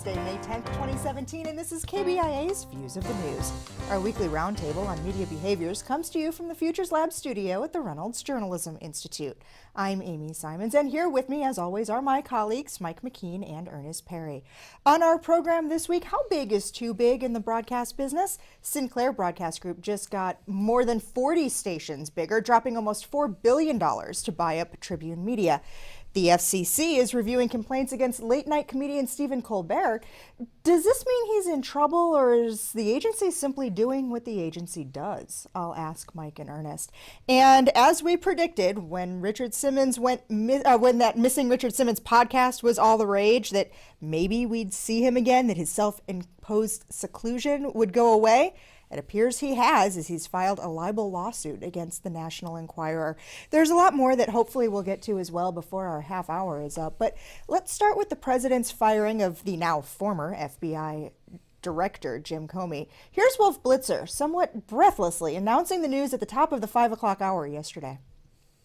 Wednesday, May 10th, 2017, and this is KBIA's Views of the News. Our weekly roundtable on media behaviors comes to you from the Futures Lab studio at the Reynolds Journalism Institute. I'm Amy Simons, and here with me, as always, are my colleagues, Mike McKean and Earnest Perry. On our program this week, how big is too big in the broadcast business? Sinclair Broadcast Group just got more than 40 stations bigger, dropping almost $4 billion to buy up Tribune Media. The FCC is reviewing complaints against late-night comedian Stephen Colbert. Does this mean he's in trouble, or is the agency simply doing what the agency does? I'll ask Mike and Ernest. And as we predicted, when Richard Simmons when that Missing Richard Simmons podcast was all the rage, that maybe we'd see him again, that his self-imposed seclusion would go away. It appears he has, as he's filed a libel lawsuit against the National Enquirer. There's a lot more that hopefully we'll get to as well before our half hour is up. But let's start with the president's firing of the now former FBI Director Jim Comey. Here's Wolf Blitzer, somewhat breathlessly, announcing the news at the top of the 5 o'clock hour yesterday.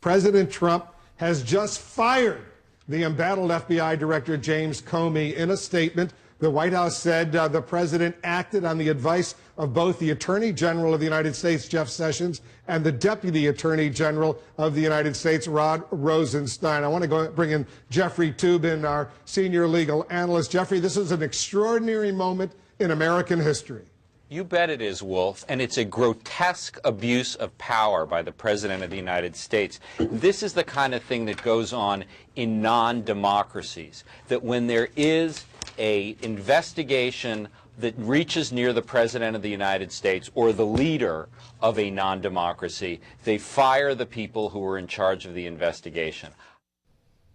President Trump has just fired the embattled FBI Director James Comey. In a statement, the White House said the president acted on the advice of both the Attorney General of the United States, Jeff Sessions, and the Deputy Attorney General of the United States, Rod Rosenstein. I want to bring in Jeffrey Toobin, our senior legal analyst. Jeffrey, this is an extraordinary moment in American history. You bet it is, Wolf, and it's a grotesque abuse of power by the President of the United States. This is the kind of thing that goes on in non-democracies, that when there is an investigation that reaches near the President of the United States or the leader of a non-democracy, they fire the people who are in charge of the investigation.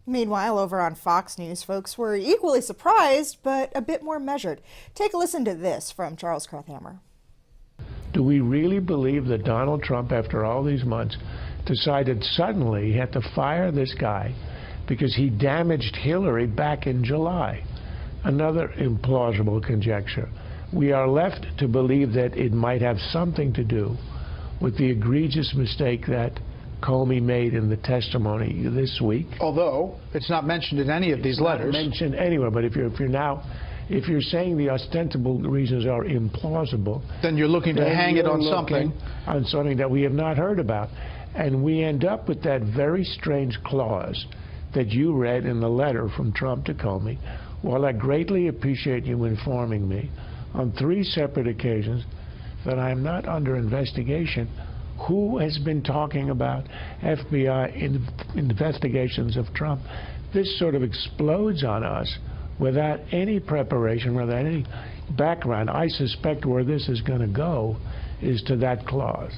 Meanwhile, over on Fox News, folks were equally surprised, but a bit more measured. Take a listen to this from Charles Krauthammer. Do we really believe that Donald Trump, after all these months, decided suddenly he had to fire this guy because he damaged Hillary back in July? Another implausible conjecture. We are left to believe that it might have something to do with the egregious mistake that Comey made in the testimony this week. Although it's not mentioned in any of these letters. Not mentioned anywhere, but if you're saying the ostensible reasons are implausible, then you're looking to hang it on something. On something that we have not heard about. And we end up with that very strange clause that you read in the letter from Trump to Comey. While I greatly appreciate you informing me on 3 separate occasions that I am not under investigation, who has been talking about FBI investigations of Trump? This sort of explodes on us without any preparation, without any background. I suspect where this is going to go is to that clause.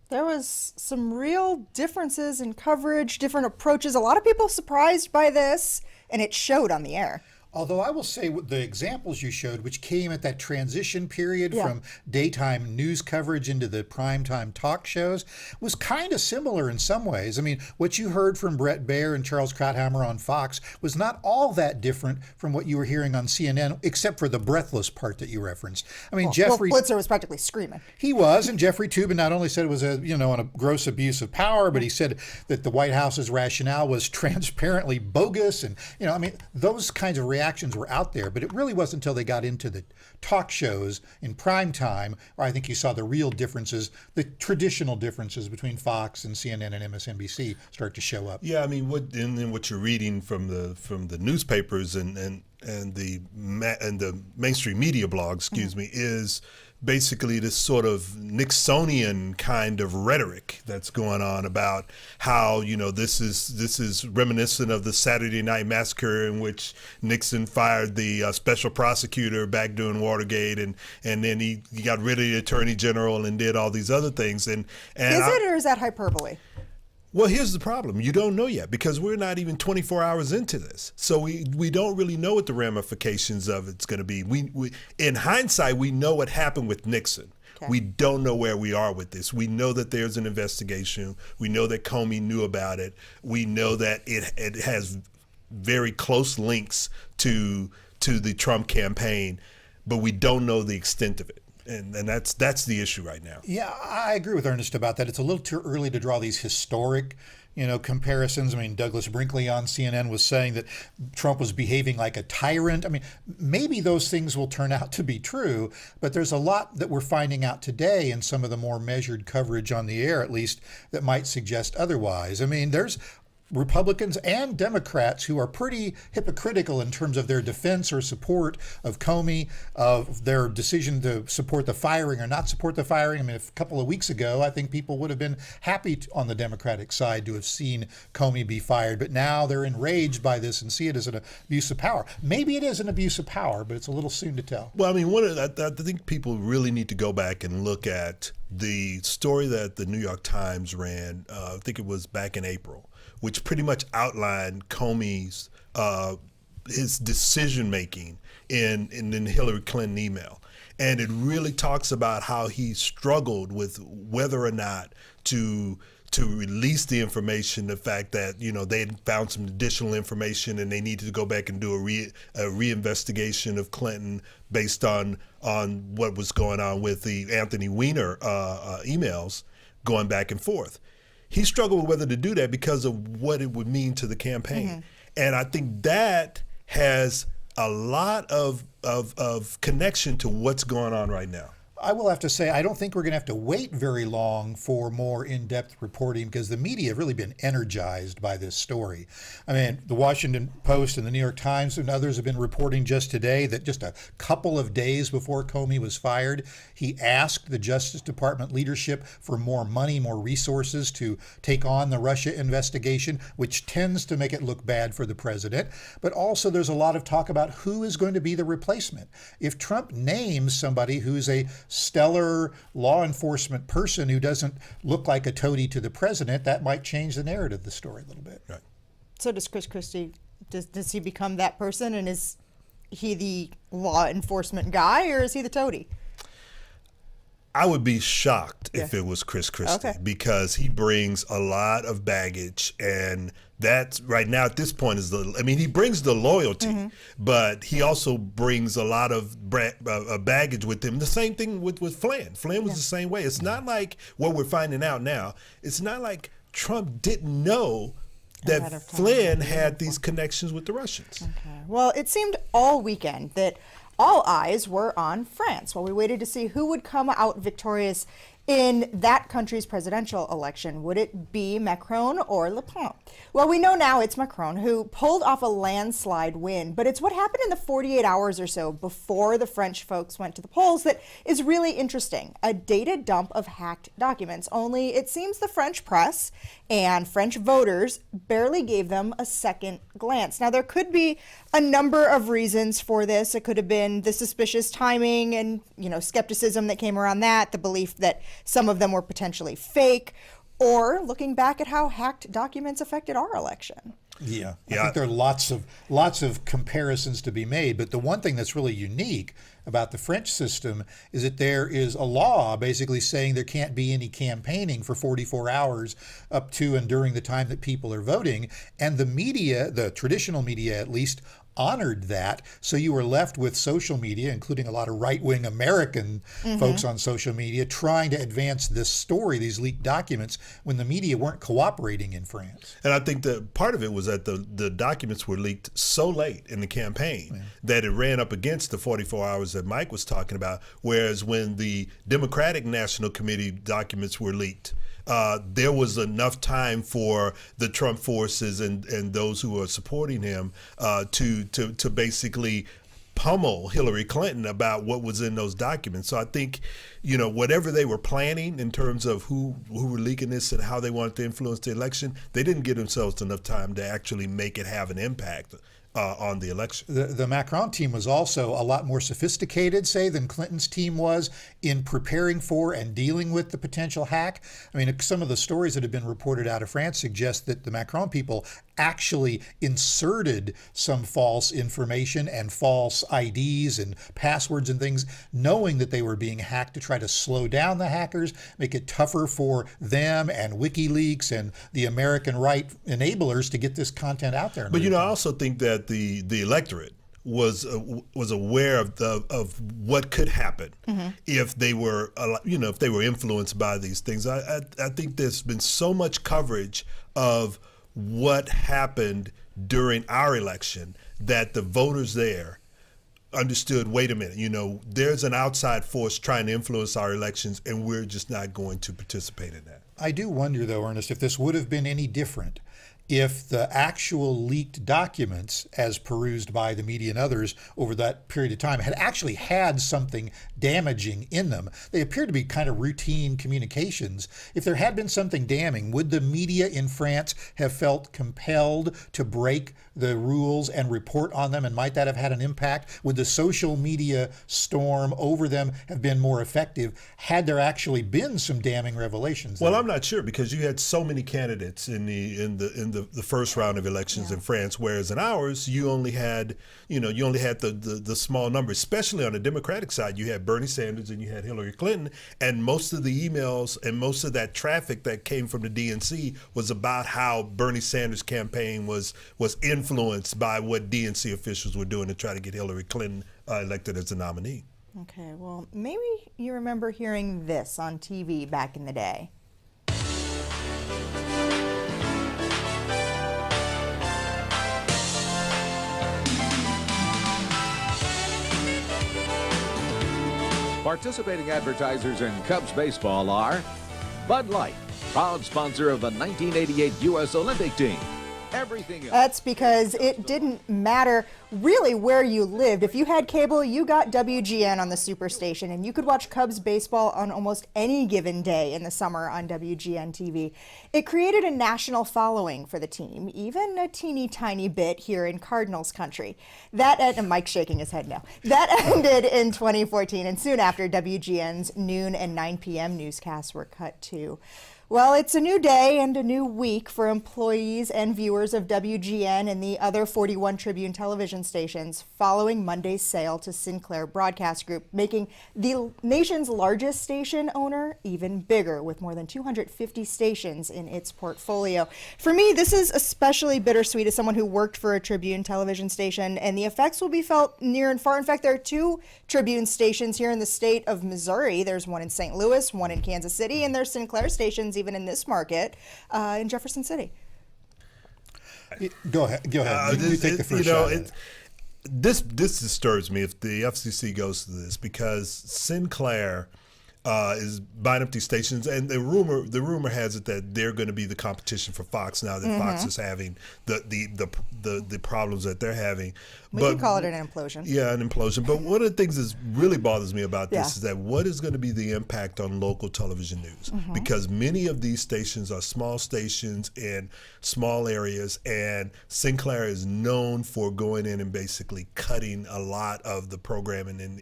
There was some real differences in coverage, different approaches. A lot of people surprised by this, and it showed on the air. Although I will say the examples you showed, which came at that transition period from daytime news coverage into the primetime talk shows, was kind of similar in some ways. I mean, what you heard from Brett Baier and Charles Krauthammer on Fox was not all that different from what you were hearing on CNN, except for the breathless part that you referenced. I mean, Jeffrey Blitzer was practically screaming. He was, and Jeffrey Toobin not only said it was a gross abuse of power, but he said that the White House's rationale was transparently bogus, and those kinds of reactions were out there, but it really wasn't until they got into the talk shows in prime time where I think you saw the real differences, the traditional differences between Fox and CNN and MSNBC start to show up. Yeah, I mean, what you're reading from the newspapers and the mainstream media blogs, is basically this sort of Nixonian kind of rhetoric that's going on about how, this is reminiscent of the Saturday Night Massacre in which Nixon fired the special prosecutor back during Watergate, and then he got rid of the Attorney General and did all these other things. And is it, or is that hyperbole? Well, here's the problem. You don't know yet because we're not even 24 hours into this. So we don't really know what the ramifications of it's going to be. We in hindsight, we know what happened with Nixon. Okay. We don't know where we are with this. We know that there's an investigation. We know that Comey knew about it. We know that it has very close links to the Trump campaign, but we don't know the extent of it. And that's the issue right now. Yeah, I agree with Ernest about that. It's a little too early to draw these historic, comparisons. I mean, Douglas Brinkley on CNN was saying that Trump was behaving like a tyrant. I mean, maybe those things will turn out to be true, but there's a lot that we're finding out today in some of the more measured coverage on the air, at least, that might suggest otherwise. I mean, there's Republicans and Democrats who are pretty hypocritical in terms of their defense or support of Comey, of their decision to support the firing or not support the firing. I mean, a couple of weeks ago, I think people would have been happy on the Democratic side to have seen Comey be fired, but now they're enraged by this and see it as an abuse of power. Maybe it is an abuse of power, but it's a little soon to tell. Well, I mean, I think people really need to go back and look at the story that the New York Times ran, I think it was back in April, which pretty much outlined Comey's his decision making in the Hillary Clinton email, and it really talks about how he struggled with whether or not to release the information. The fact that they had found some additional information and they needed to go back and do a reinvestigation of Clinton based on what was going on with the Anthony Weiner emails going back and forth. He struggled with whether to do that because of what it would mean to the campaign. Mm-hmm. And I think that has a lot of connection to what's going on right now. I will have to say, I don't think we're going to have to wait very long for more in-depth reporting because the media have really been energized by this story. I mean, the Washington Post and the New York Times and others have been reporting just today that just a couple of days before Comey was fired, he asked the Justice Department leadership for more money, more resources to take on the Russia investigation, which tends to make it look bad for the president. But also there's a lot of talk about who is going to be the replacement. If Trump names somebody who's a stellar law enforcement person who doesn't look like a toady to the president, that might change the narrative of the story a little bit. Right. So does Chris Christie, does he become that person, and is he the law enforcement guy, or is he the toady? I would be shocked if it was Chris Christie, because he brings a lot of baggage, and that's right now at this point he brings the loyalty, but he also brings a lot of baggage with him. The same thing with Flynn. Flynn was the same way. It's not like what we're finding out now. It's not like Trump didn't know that Flynn had these connections with the Russians. Okay. Well, it seemed all weekend that all eyes were on France while we waited to see who would come out victorious in that country's presidential election. Would it be Macron or Le Pen? Well, we know now it's Macron who pulled off a landslide win, but it's what happened in the 48 hours or so before the French folks went to the polls that is really interesting. A data dump of hacked documents, only it seems the French press and French voters barely gave them a second glance. Now, there could be a number of reasons for this. It could have been the suspicious timing and, skepticism that came around that, the belief that some of them were potentially fake, or looking back at how hacked documents affected our election. Yeah, I think there are lots of comparisons to be made, but the one thing that's really unique about the French system is that there is a law basically saying there can't be any campaigning for 44 hours up to and during the time that people are voting, and the media, the traditional media at least, honored that. So you were left with social media, including a lot of right-wing American folks on social media, trying to advance this story, these leaked documents, when the media weren't cooperating in France. And I think that part of it was that the documents were leaked so late in the campaign that it ran up against the 44 hours that Mike was talking about, whereas when the Democratic National Committee documents were leaked, there was enough time for the Trump forces and those who are supporting him to basically pummel Hillary Clinton about what was in those documents. So I think, whatever they were planning in terms of who were leaking this and how they wanted to influence the election, they didn't give themselves enough time to actually make it have an impact on the election. The Macron team was also a lot more sophisticated, say, than Clinton's team was in preparing for and dealing with the potential hack. I mean, some of the stories that have been reported out of France suggest that the Macron people actually inserted some false information and false IDs and passwords and things, knowing that they were being hacked to try to slow down the hackers, make it tougher for them and WikiLeaks and the American right enablers to get this content out there. But I also think that the electorate was aware of what could happen if they were if they were influenced by these things. I think there's been so much coverage of what happened during our election that the voters there understood, wait a minute, there's an outside force trying to influence our elections, and we're just not going to participate in that. I do wonder, though, Ernest, if this would have been any different if the actual leaked documents, as perused by the media and others over that period of time, had actually had something damaging in them. They appear to be kind of routine communications. If there had been something damning, would the media in France have felt compelled to break the rules and report on them, and might that have had an impact? Would the social media storm over them have been more effective had there actually been some damning revelations? Well, I'm not sure, because you had so many candidates in the first round of elections in France, whereas in ours you only had the small number. Especially on the Democratic side, you had Bernie Sanders and you had Hillary Clinton, and most of the emails and most of that traffic that came from the DNC was about how Bernie Sanders' campaign was influenced by what DNC officials were doing to try to get Hillary Clinton elected as a nominee. Okay, well, maybe you remember hearing this on TV back in the day. Participating advertisers in Cubs baseball are Bud Light, proud sponsor of the 1988 U.S. Olympic team. Everything else. That's because it didn't matter really where you lived. If you had cable, you got WGN on the Superstation, and you could watch Cubs baseball on almost any given day in the summer on WGN-TV. It created a national following for the team, even a teeny tiny bit here in Cardinals country. And Mike's shaking his head now. That ended in 2014, and soon after, WGN's noon and 9 p.m. newscasts were cut too. Well, it's a new day and a new week for employees and viewers of WGN and the other 41 Tribune television stations following Monday's sale to Sinclair Broadcast Group, making the nation's largest station owner even bigger, with more than 250 stations in its portfolio. For me, this is especially bittersweet as someone who worked for a Tribune television station, and the effects will be felt near and far. In fact, there are 2 Tribune stations here in the state of Missouri. There's one in St. Louis, one in Kansas City, and there's Sinclair stations even in this market in Jefferson City. Go ahead. You take the first shot. This disturbs me if the FCC goes to this, because Sinclair is buying up these stations, and the rumor has it that they're going to be the competition for Fox now that Fox is having the problems that they're having. We can call it an implosion. Yeah, an implosion. But one of the things that really bothers me about this is that what is going to be the impact on local television news? Because many of these stations are small stations in small areas, and Sinclair is known for going in and basically cutting a lot of the programming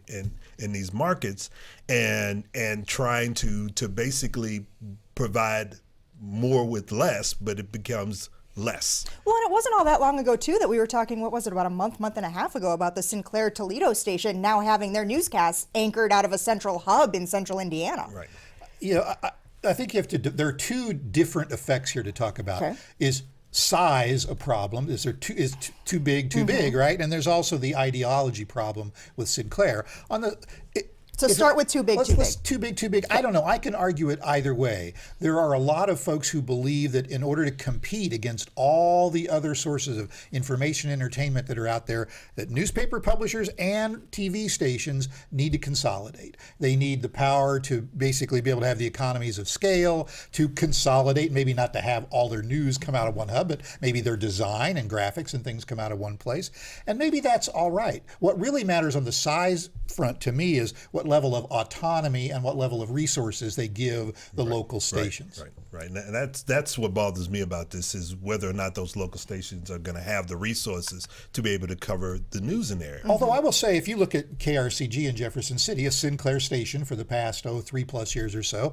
in these markets and trying to basically provide more with less, but it becomes less. Well, and it wasn't all that long ago, too, that we were talking, what was it, about a month and a half ago, about the Sinclair Toledo station now having their newscasts anchored out of a central hub in central Indiana. Right. I think you have to. There are 2 different effects here to talk about. Okay. Is size a problem? Is too big, right? And there's also the ideology problem with Sinclair. So start with too big. Too big. I don't know. I can argue it either way. There are a lot of folks who believe that in order to compete against all the other sources of information and entertainment that are out there, that newspaper publishers and TV stations need to consolidate. They need the power to basically be able to have the economies of scale, to consolidate, maybe not to have all their news come out of one hub, but maybe their design and graphics and things come out of one place. And maybe that's all right. What really matters on the size front to me is what level of autonomy and what level of resources they give the local stations. Right. And that's what bothers me about this, is whether or not those local stations are going to have the resources to be able to cover the news in there. Although I will say, if you look at KRCG in Jefferson City, a Sinclair station for the past 3+ years or so,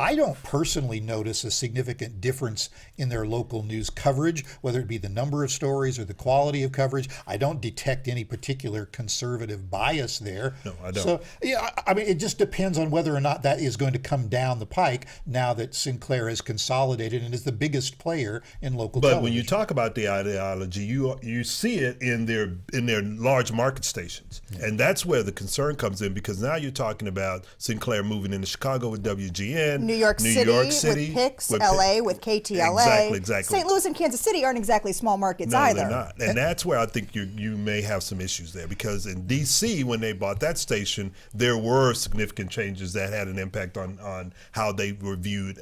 I don't personally notice a significant difference in their local news coverage, whether it be the number of stories or the quality of coverage. I don't detect any particular conservative bias there. No, I don't. So, yeah, I mean, it just depends on whether or not that is going to come down the pike now that Sinclair has consolidated and is the biggest player in local television. But when you talk about the ideology, you see it in their large market stations. Yeah. And that's where the concern comes in, because now you're talking about Sinclair moving into Chicago with WGN, New York City with PIX, LA with KTLA. Exactly. St. Louis and Kansas City aren't exactly small markets no, either. They're not. And that's where I think you may have some issues there, because in D.C., when they bought that station, there were significant changes that had an impact on how they were viewed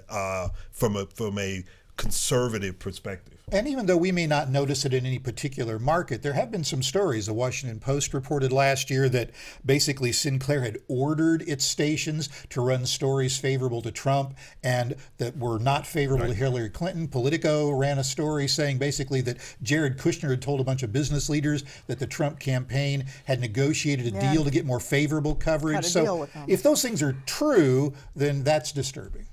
from a conservative perspective. And even though we may not notice it in any particular market, there have been some stories. The Washington Post reported last year that basically Sinclair had ordered its stations to run stories favorable to Trump and that were not favorable to Hillary Clinton. Politico ran a story saying basically that Jared Kushner had told a bunch of business leaders that the Trump campaign had negotiated a deal to get more favorable coverage. So if those things are true, then that's disturbing.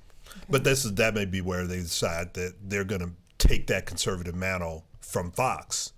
But that may be where they decide that they're going to take that conservative mantle from Fox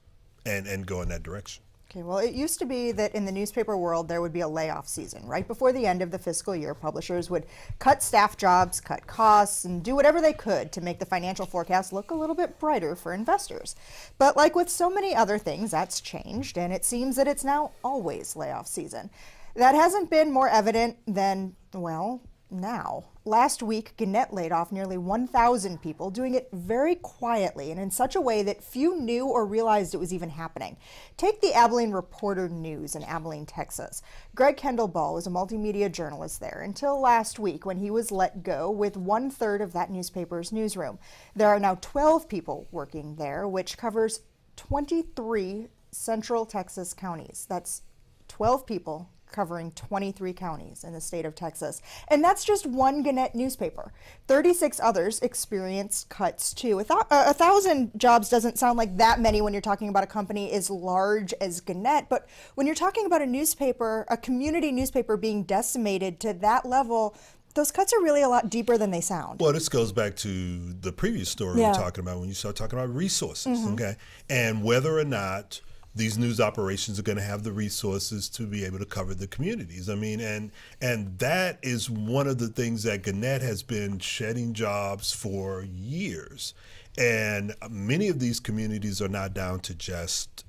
and go in that direction. Okay, well, it used to be that in the newspaper world there would be a layoff season. Right before the end of the fiscal year, publishers would cut staff jobs, cut costs, and do whatever they could to make the financial forecast look a little bit brighter for investors. But like with so many other things, that's changed, and it seems that it's now always layoff season. That hasn't been more evident than, well, now. Last week, Gannett laid off nearly 1,000 people, doing it very quietly and in such a way that few knew or realized it was even happening. Take the Abilene Reporter News in Abilene, Texas. Greg Kendall Ball was a multimedia journalist there until last week when he was let go with 1/3 of that newspaper's newsroom. There are now 12 people working there, which covers 23 central Texas counties. That's 12 people covering 23 counties in the state of Texas. And that's just one Gannett newspaper. 36 others experienced cuts too. 1,000 jobs doesn't sound like that many when you're talking about a company as large as Gannett, but when you're talking about a newspaper, a community newspaper being decimated to that level, those cuts are really a lot deeper than they sound. Well, this goes back to the previous story we're talking about when you start talking about resources, okay? And whether or not these news operations are going to have the resources to be able to cover the communities. I mean, and that is one of the things that Gannett has been shedding jobs for years. And many of these communities are now down to just,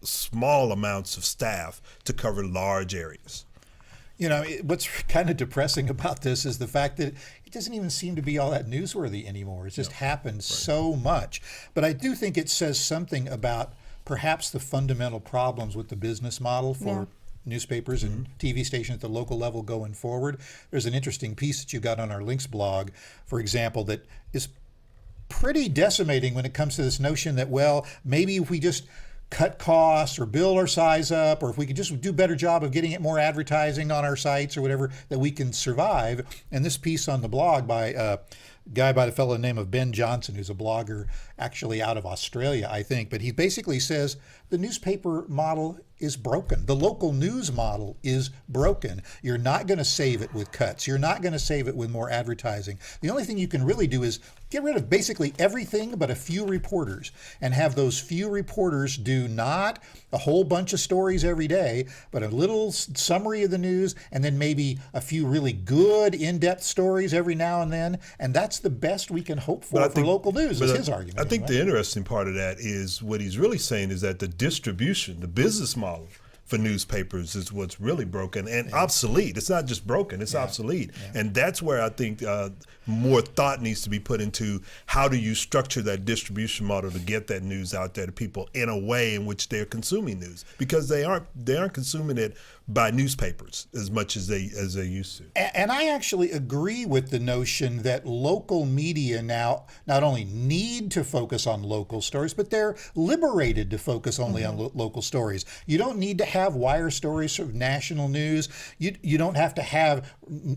small amounts of staff to cover large areas. What's kind of depressing about this is the fact that it doesn't even seem to be all that newsworthy anymore. It's just happened so much. But I do think it says something about perhaps the fundamental problems with the business model for newspapers and TV stations at the local level going forward. There's an interesting piece that you got on our Links blog, for example, that is pretty decimating when it comes to this notion that, well, maybe if we just cut costs or build our size up, or if we could just do a better job of getting it more advertising on our sites or whatever, that we can survive. And this piece on the blog by a guy by the fellow name of Ben Johnson, who's a blogger actually out of Australia, I think, but he basically says the newspaper model is broken. The local news model is broken. You're not going to save it with cuts. You're not going to save it with more advertising. The only thing you can really do is get rid of basically everything but a few reporters, and have those few reporters do not a whole bunch of stories every day, but a little summary of the news, and then maybe a few really good in-depth stories every now and then. And that's the best we can hope for local news, is his argument. I think the interesting part of that is what he's really saying is that the distribution, the business model for newspapers is what's really broken and obsolete. It's not just broken, it's obsolete. And that's where I think more thought needs to be put into how do you structure that distribution model to get that news out there to people in a way in which they're consuming news, because they aren't consuming it by newspapers as much as they used to. And I actually agree with the notion that local media now not only need to focus on local stories, but they're liberated to focus only on local stories. You don't need to have wire stories of national news. You don't have to have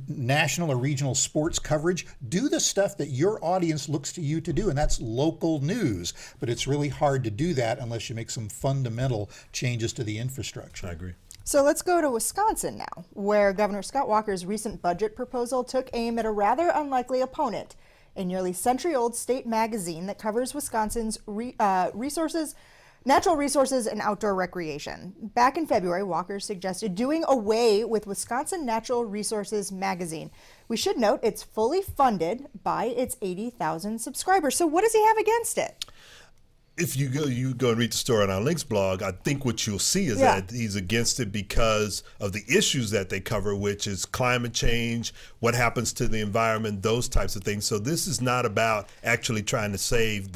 national or regional sports coverage. Do the stuff that your audience looks to you to do, and that's local news. But it's really hard to do that unless you make some fundamental changes to the infrastructure. I agree. So let's go to Wisconsin now, where Governor Scott Walker's recent budget proposal took aim at a rather unlikely opponent, a nearly century-old state magazine that covers Wisconsin's natural resources and outdoor recreation. Back in February, Walker suggested doing away with Wisconsin Natural Resources magazine. We should note it's fully funded by its 80,000 subscribers. So what does he have against it? If you go and read the story on our Links blog, I think what you'll see is that he's against it because of the issues that they cover, which is climate change, what happens to the environment, those types of things. So this is not about actually trying to save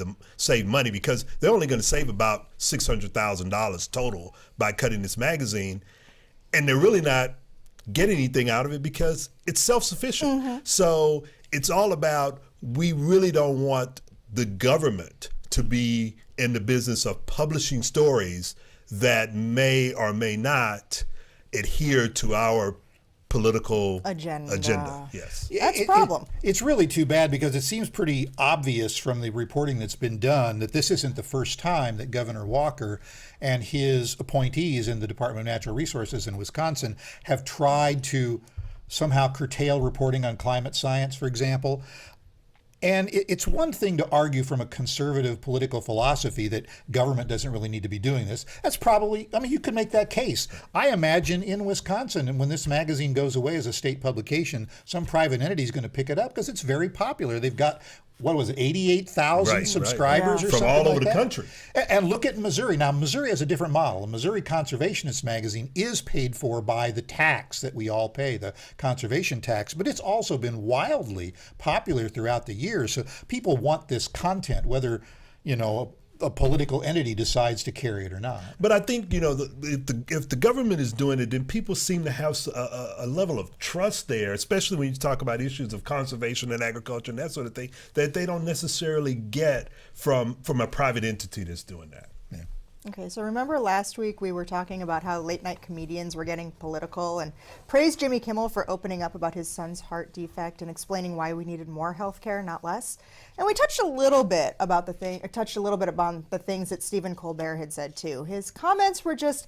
money, because they're only going to save about $600,000 total by cutting this magazine, and they're really not getting anything out of it because it's self-sufficient. Mm-hmm. So it's all about, we really don't want the government to be in the business of publishing stories that may or may not adhere to our political agenda. Yes. That's a problem. It's really too bad, because it seems pretty obvious from the reporting that's been done that this isn't the first time that Governor Walker and his appointees in the Department of Natural Resources in Wisconsin have tried to somehow curtail reporting on climate science, for example. And it's one thing to argue from a conservative political philosophy that government doesn't really need to be doing this. That's probably, I mean, you could make that case. I imagine in Wisconsin, and when this magazine goes away as a state publication, some private entity is going to pick it up because it's very popular. They've got, what was it, 88,000 subscribers or something from all over like the that. country. And look at Missouri. Now, Missouri has a different model. The Missouri Conservationist magazine is paid for by the tax that we all pay, the conservation tax, but it's also been wildly popular throughout the years. So people want this content, whether, you know, a political entity decides to carry it or not. But I think, you know, if the government is doing it, then people seem to have a level of trust there, especially when you talk about issues of conservation and agriculture and that sort of thing, that they don't necessarily get from a private entity that's doing that. Yeah. Okay, so remember last week we were talking about how late night comedians were getting political and praised Jimmy Kimmel for opening up about his son's heart defect and explaining why we needed more health care, not less. And we touched a little bit about the things that Stephen Colbert had said too. His comments were just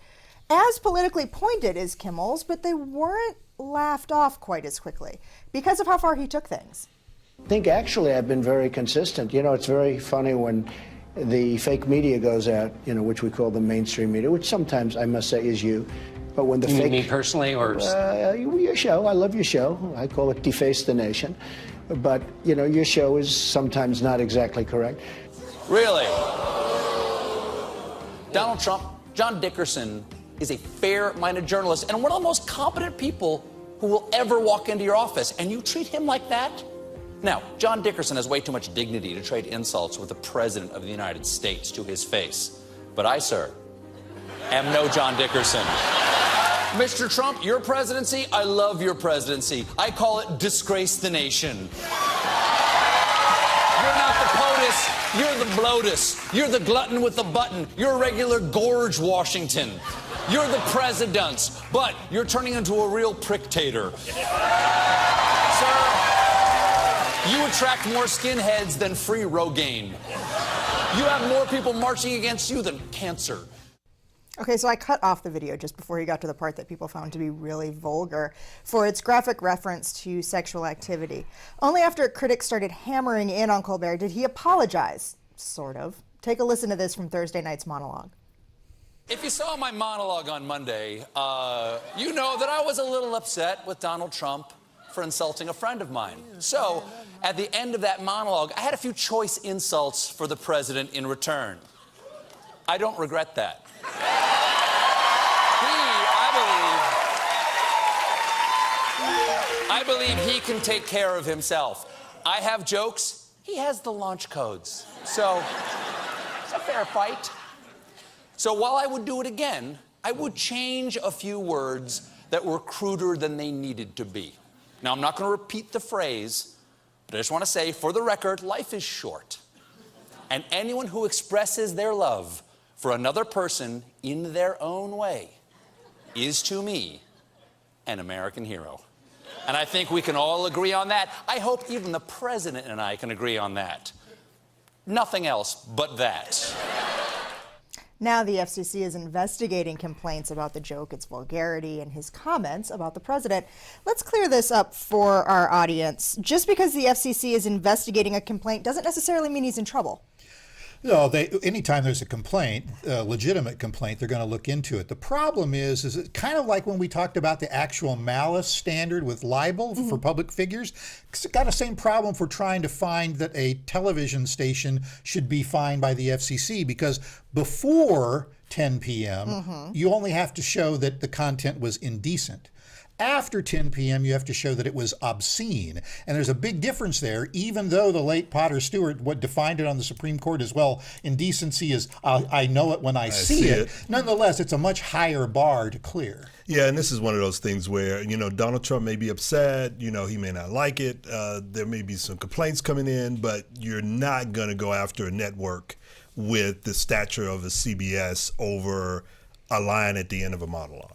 as politically pointed as Kimmel's, but they weren't laughed off quite as quickly because of how far he took things. I think actually I've been very consistent. You know, it's very funny when the fake media goes out, you know, which we call the mainstream media, which sometimes I must say is you. But when the fake... Me personally, or... your show, I love your show. I call it Deface the Nation. But, you know, your show is sometimes not exactly correct. Really? Donald Trump, John Dickerson is a fair-minded journalist and one of the most competent people who will ever walk into your office, and you treat him like that? Now, John Dickerson has way too much dignity to trade insults with the President of the United States to his face. But I, sir, am no John Dickerson. Mr. Trump, your presidency, I love your presidency. I call it disgrace the nation. You're not the POTUS, you're the bloatus. You're the glutton with the button. You're a regular Gorge Washington. You're the presidents, but you're turning into a real prick-tater. Sir, you attract more skinheads than free Rogaine. You have more people marching against you than cancer. Okay, so I cut off the video just before he got to the part that people found to be really vulgar for its graphic reference to sexual activity. Only after critics started hammering in on Colbert did he apologize, sort of. Take a listen to this from Thursday night's monologue. If you saw my monologue on Monday, you know that I was a little upset with Donald Trump for insulting a friend of mine. So, at the end of that monologue, I had a few choice insults for the president in return. I don't regret that. I believe he can take care of himself. I have jokes, he has the launch codes. So, it's a fair fight. So while I would do it again, I would change a few words that were cruder than they needed to be. Now, I'm not going to repeat the phrase, but I just want to say, for the record, life is short. And anyone who expresses their love for another person in their own way is, to me, an American hero. And I think we can all agree on that. I hope even the president and I can agree on that. Nothing else but that. Now the FCC is investigating complaints about the joke, its vulgarity, and his comments about the president. Let's clear this up for our audience. Just because the FCC is investigating a complaint doesn't necessarily mean he's in trouble. No, anytime there's a complaint, a legitimate complaint, they're going to look into it. The problem is it kind of like when we talked about the actual malice standard with libel for public figures. It's got the same problem for trying to find that a television station should be fined by the FCC, because before 10 p.m., you only have to show that the content was indecent. After 10 p.m., you have to show that it was obscene. And there's a big difference there, even though the late Potter Stewart defined it on the Supreme Court as, well, indecency is, I know it when I see it. Nonetheless, it's a much higher bar to clear. Yeah, and this is one of those things where, Donald Trump may be upset, he may not like it, there may be some complaints coming in, but you're not going to go after a network with the stature of a CBS over a line at the end of a monologue.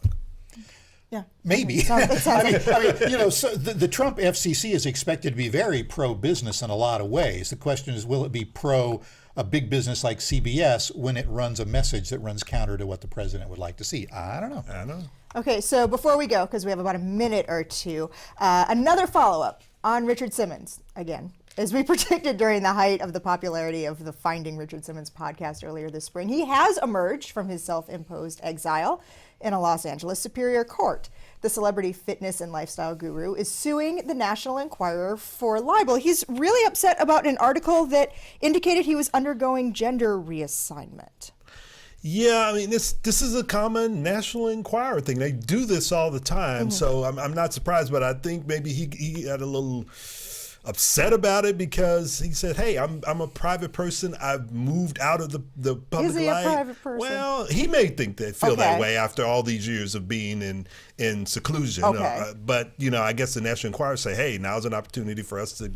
Yeah, maybe. So the Trump FCC is expected to be very pro-business in a lot of ways. The question is, will it be pro a big business like CBS when it runs a message that runs counter to what the president would like to see? I don't know. Okay, so before we go, because we have about a minute or two, another follow-up on Richard Simmons again. As we predicted during the height of the popularity of the Finding Richard Simmons podcast earlier this spring, he has emerged from his self-imposed exile in a Los Angeles Superior Court. The celebrity fitness and lifestyle guru is suing the National Enquirer for libel. He's really upset about an article that indicated he was undergoing gender reassignment. Yeah, this is a common National Enquirer thing. They do this all the time, so I'm not surprised, but I think maybe he had a little upset about it because he said, hey, I'm a private person. I've moved out of the public life. Is he a private person? Well, he may feel that way after all these years of being in seclusion. Okay. But, I guess the National Enquirer say, hey, now's an opportunity for us to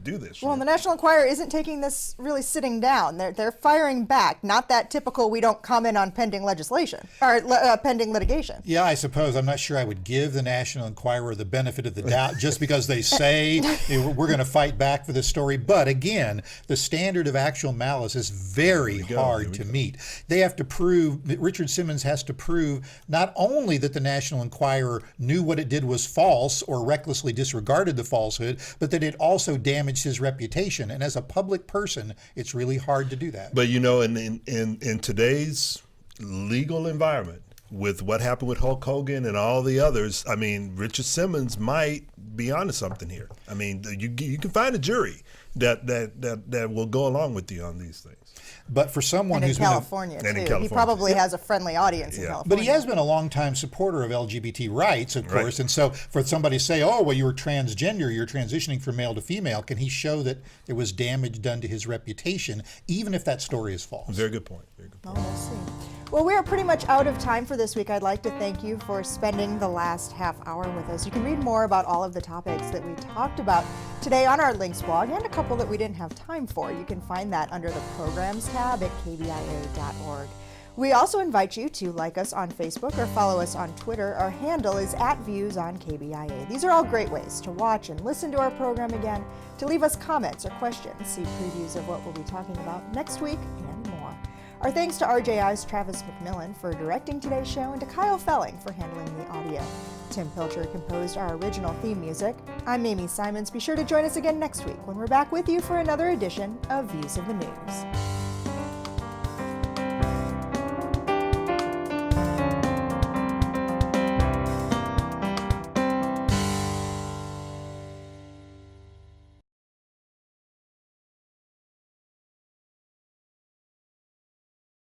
do this. Well, the National Enquirer isn't taking this really sitting down. They're firing back. Not that typical we don't comment on pending legislation or pending litigation. Yeah, I suppose. I'm not sure I would give the National Enquirer the benefit of the doubt just because they say we're going to fight back for this story. But again, the standard of actual malice is very hard to meet. They have to prove, Richard Simmons has to prove not only that the National Enquirer knew what it did was false or recklessly disregarded the falsehood, but that it also damaged his reputation. And as a public person, it's really hard to do that. But in today's legal environment, with what happened with Hulk Hogan and all the others, Richard Simmons might be onto something here. You can find a jury that will go along with you on these things. But for someone and who's in California, too. He probably has a friendly audience in California. But he has been a longtime supporter of LGBT rights, of course. And so for somebody to say, oh, well, you were transgender, you're transitioning from male to female, can he show that there was damage done to his reputation, even if that story is false? Very good point. Well, we'll see. Well, we are pretty much out of time for this week. I'd like to thank you for spending the last half hour with us. You can read more about all of the topics that we talked about today on our links blog, and a couple that we didn't have time for. You can find that under the Programs tab at KBIA.org. We also invite you to like us on Facebook or follow us on Twitter. Our handle is @ViewsOnKBIA. These are all great ways to watch and listen to our program again, to leave us comments or questions, see previews of what we'll be talking about next week, and more. Our thanks to RJI's Travis McMillan for directing today's show, and to Kyle Felling for handling the audio. Tim Pilcher composed our original theme music. I'm Amy Simons. Be sure to join us again next week when we're back with you for another edition of Views of the News.